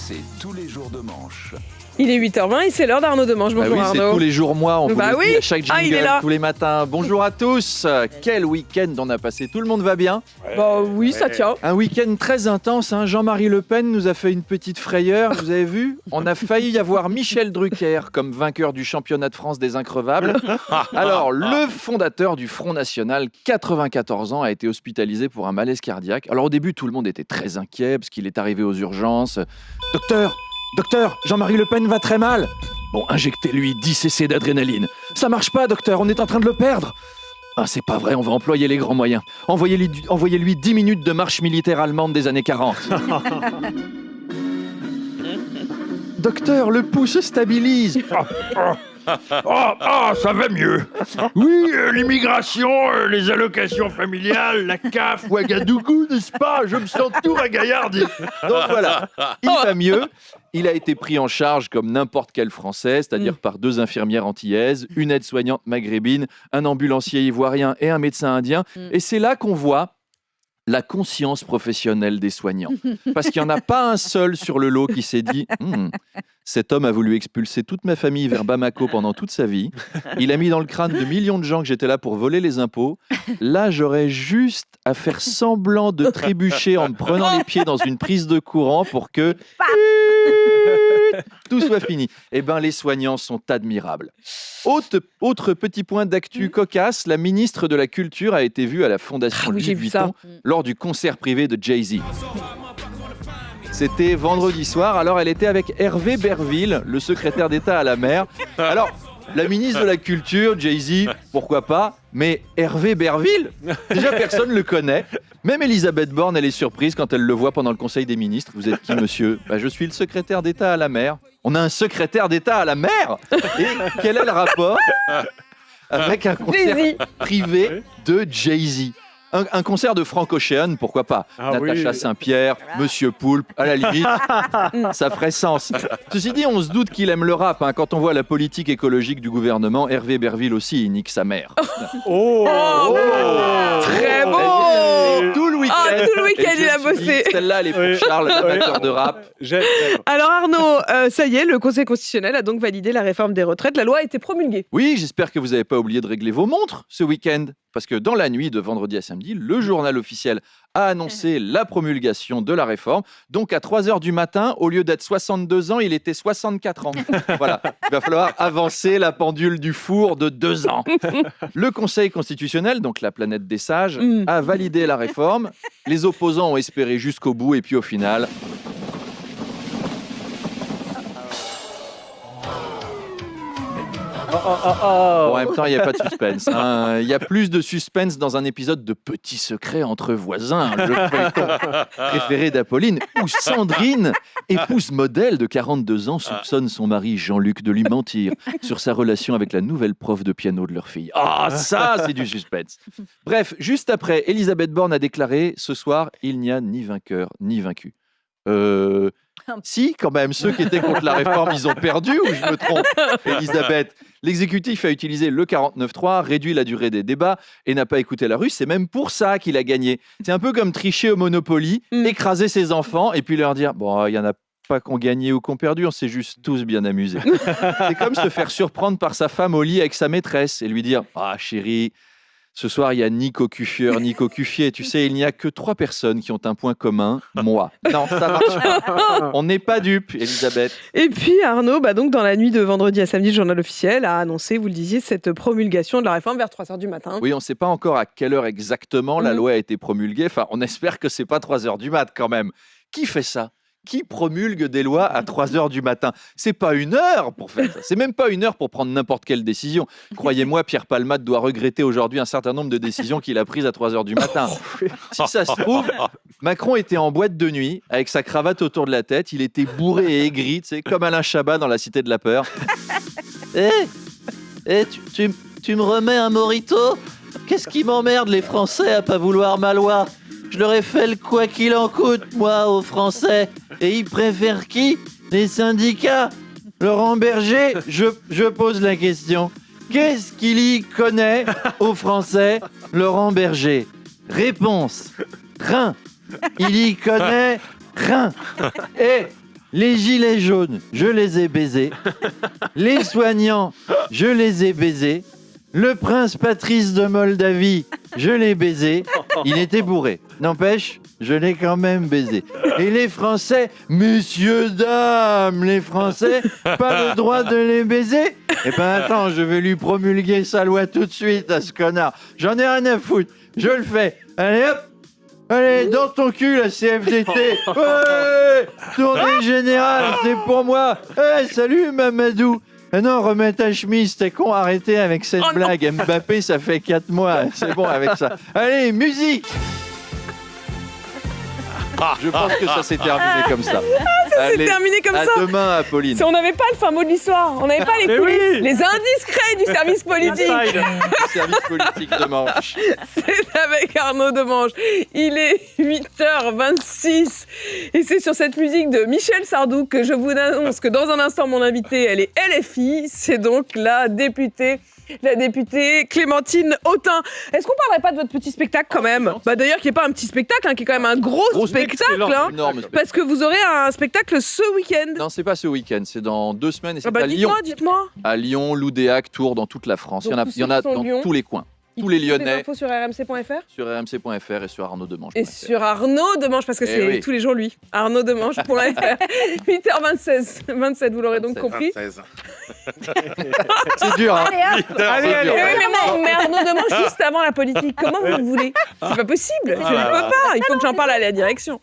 c'est tous les jours de manche. Il est 8h20 et c'est l'heure d'Arnaud Demange. Bonjour oui, Arnaud. C'est tous les jours moi, on vous le dit à chaque jingle, il est là. tous les matins. Bonjour à tous. Quel week-end on a passé. Tout le monde va bien? Oui, ça tient. Un week-end très intense. Jean-Marie Le Pen nous a fait une petite frayeur. Vous avez vu? On a failli avoir Michel Drucker comme vainqueur du championnat de France des increvables. Alors, le fondateur du Front National, 94 ans, a été hospitalisé pour un malaise cardiaque. Alors au début, tout le monde était très inquiet parce qu'il est arrivé aux urgences. Docteur, Jean-Marie Le Pen va très mal. Bon, injectez-lui 10 cc d'adrénaline. Ça marche pas, docteur, on est en train de le perdre. Ah, c'est pas vrai, on va employer les grands moyens. Envoyez-lui 10 minutes de marche militaire allemande des années 40. Docteur, le pouls se stabilise. Ça va mieux. Oui, l'immigration, les allocations familiales, la CAF, Ouagadougou, n'est-ce pas? Je me sens tout ragaillardi. Donc voilà, il va mieux. Il a été pris en charge comme n'importe quel Français, c'est-à-dire par 2 infirmières antillaises, une aide-soignante maghrébine, un ambulancier ivoirien et un médecin indien. Et c'est là qu'on voit la conscience professionnelle des soignants. Parce qu'il n'y en a pas un seul sur le lot qui s'est dit cet homme a voulu expulser toute ma famille vers Bamako pendant toute sa vie. Il a mis dans le crâne de millions de gens que j'étais là pour voler les impôts. Là, j'aurais juste à faire semblant de trébucher en me prenant les pieds dans une prise de courant pour que tout soit fini. Eh bien, les soignants sont admirables. Autre petit point d'actu cocasse, la ministre de la Culture a été vue à la Fondation Louis Vuitton lors du concert privé de Jay-Z. C'était vendredi soir, alors elle était avec Hervé Berville, le secrétaire d'État à la mer. Alors, la ministre de la Culture, Jay-Z, pourquoi pas, mais Hervé Berville, déjà personne ne le connaît. Même Elisabeth Borne, elle est surprise quand elle le voit pendant le Conseil des ministres. Vous êtes qui, monsieur? Je suis le secrétaire d'État à la mer. On a un secrétaire d'État à la mer? Et quel est le rapport avec un concert privé de Jay-Z? Un concert de Frank Ocean, pourquoi pas? Natacha Saint-Pierre, Monsieur Poulpe, à la limite, ça ferait sens. Ceci dit, on se doute qu'il aime le rap. Quand on voit la politique écologique du gouvernement, Hervé Berville aussi, il nique sa mère. Très beau. Tout le week-end, il a bossé. Celle-là, elle est pour Charles, l'amateur de rap. Alors Arnaud, ça y est, le Conseil constitutionnel a donc validé la réforme des retraites. La loi a été promulguée. Oui, j'espère que vous n'avez pas oublié de régler vos montres ce week-end. Parce que dans la nuit de vendredi à samedi, le journal officiel a annoncé la promulgation de la réforme. Donc à 3h du matin, au lieu d'être 62 ans, il était 64 ans. Voilà, il va falloir avancer la pendule du four de 2 ans. Le Conseil constitutionnel, donc la planète des sages, a validé la réforme. Les opposants ont espéré jusqu'au bout et puis au final... Bon, en même temps, il n'y a pas de suspense. Il y a plus de suspense dans un épisode de Petits secrets entre voisins, le feuilleton préféré d'Apolline, où Sandrine, épouse modèle de 42 ans, soupçonne son mari Jean-Luc de lui mentir sur sa relation avec la nouvelle prof de piano de leur fille. Ça, c'est du suspense. Bref, juste après, Elisabeth Borne a déclaré « Ce soir, il n'y a ni vainqueur ni vaincu ». Si, quand même, ceux qui étaient contre la réforme, ils ont perdu ou je me trompe, Elisabeth? L'exécutif a utilisé le 49.3, réduit la durée des débats et n'a pas écouté la rue. C'est même pour ça qu'il a gagné. C'est un peu comme tricher au Monopoly, écraser ses enfants et puis leur dire « Bon, il y en a pas qu'on gagnait ou qu'on perdu, on s'est juste tous bien amusés. » C'est comme se faire surprendre par sa femme au lit avec sa maîtresse et lui dire « Ah, chérie, ce soir, il n'y a ni cocufieur, ni cocufier. Tu sais, il n'y a que 3 personnes qui ont un point commun, moi. » Non, ça marche pas. On n'est pas dupes, Elisabeth. Et puis Arnaud, donc dans la nuit de vendredi à samedi, le journal officiel a annoncé, vous le disiez, cette promulgation de la réforme vers 3h du matin. Oui, on ne sait pas encore à quelle heure exactement la loi a été promulguée. Enfin, on espère que ce n'est pas 3h du mat quand même. Qui fait ça? Qui promulgue des lois à 3h du matin? C'est pas 1 heure pour faire ça. C'est même pas 1 heure pour prendre n'importe quelle décision. Croyez-moi, Pierre Palmade doit regretter aujourd'hui un certain nombre de décisions qu'il a prises à 3h du matin. Si ça se trouve, Macron était en boîte de nuit, avec sa cravate autour de la tête. Il était bourré et aigri, comme Alain Chabat dans La Cité de la Peur. Tu me remets un Morito? Qu'est-ce qui m'emmerde les Français à pas vouloir ma loi? Je leur ai fait le quoi qu'il en coûte, moi, aux Français. Et ils préfèrent qui? Les syndicats? Laurent Berger, je pose la question. Qu'est-ce qu'il y connaît aux Français, Laurent Berger? Réponse. Rien. Il y connaît rien. Et Les gilets jaunes, je les ai baisés. Les soignants, je les ai baisés. Le prince Patrice de Moldavie, je l'ai baisé. Il était bourré. N'empêche, je l'ai quand même baisé. Et les Français, messieurs, dames, les Français, pas le droit de les baiser? Eh ben attends, je vais lui promulguer sa loi tout de suite à ce connard. J'en ai rien à foutre. Je le fais. Allez hop. Allez, dans ton cul, la CFDT. Ouais, tournée générale, c'est pour moi. Hey, salut, Mamadou. Ah non, remets ta chemise, t'es con, arrêtez avec cette blague. Mbappé, ça fait 4 mois, c'est bon avec ça. Allez, musique. Je pense que ça s'est terminé comme ça. C'est terminé comme ça. À demain, Apolline. Si on n'avait pas le fin mot de l'histoire, on n'avait pas les coulisses, oui. les indiscrets du service politique. Inside. Le service politique de Manche. C'est avec Arnaud Demange. Il est 8h26 et c'est sur cette musique de Michel Sardou que je vous annonce que dans un instant, mon invitée, elle est LFI. C'est donc la députée Clémentine Autain. Est-ce qu'on parlerait pas de votre petit spectacle quand même? D'ailleurs, qui n'est pas un petit spectacle, hein, qui est quand même un gros spectacle. Hein, Énorme. parce que vous aurez un spectacle ce week-end. Non, c'est pas ce week-end, c'est dans 2 semaines et c'est à Lyon. Dites-moi. À Lyon, Loudéac, Tours, dans toute la France. Donc, Il y en a tous ceux qui sont dans Lyon. tous les coins. Tous les Toutes les Lyonnais infos sur rmc.fr sur rmc.fr et sur arnauddemange.fr. et sur Arnaud Demange, parce que c'est oui. tous les jours lui. arnauddemange.fr. 8h27, vous l'aurez donc 27. compris. C'est dur, hein. Allez, allez. Mais Arnaud Demange juste avant la politique, comment vous le voulez? C'est pas possible, je ne peux pas, il faut que j'en parle à la direction.